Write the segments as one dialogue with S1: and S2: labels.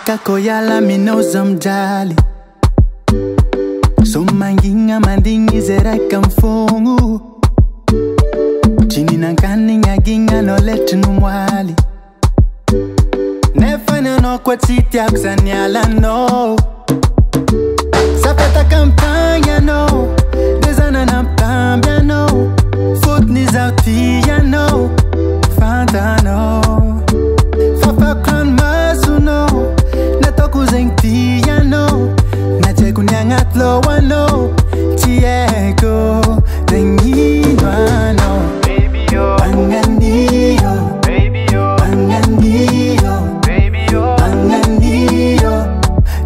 S1: Kakoyala minozom jali Somanginga mandingi zereka mfungu Chini nankani nyaginga no letu numwali Nefanya no kwa titi akusanyala no Sapeta kampanya no Dezana na mpambia no Foot ni zautia no Fanta no Fafa kran masu no Natoku zengtia no Nache kunyangat lo wano Tieko Tengidwa no Baby yo Pangandio Baby yo Pangandio Baby yo Pangandio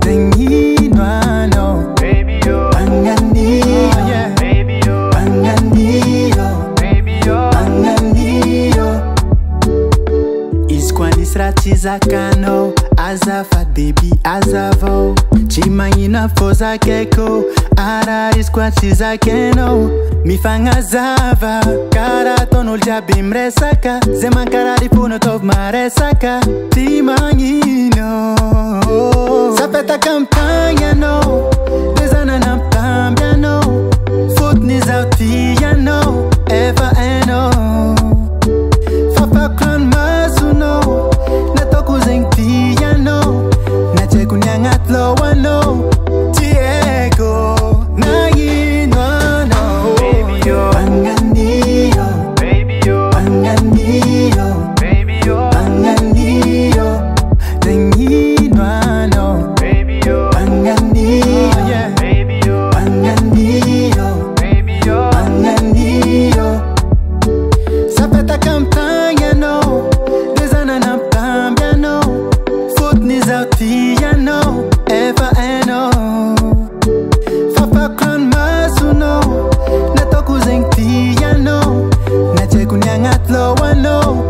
S1: Tengidwa no Baby yo Pangandio Baby yo Pangandio Baby yo Pangandio Iskwani sratizakano Azafat baby azavo Chimangina foza keko Araris kwa chizakeno Mifanga zava Karaton ulja bimresaka Zeman kararifuno tov maresaka Chimangino Sapeta kampanya no Dezana na mpambia no Foot ni zautia no Eva eno Fafa kran masu no Natoku zengtia no Nache kunyangat lo wano Tieko Nagino no Baby yo Pangandio Baby yo Pangandio Baby yo Pangandio Tengino no Baby yo Pangandio Baby yo Pangandio Baby yo Pangandio Sapeta kampanya no Dezana na mpambia no Foot ni zautia no Eva eno Fafa kran masu no Natoku zengtia no Nache kunyangat lo wano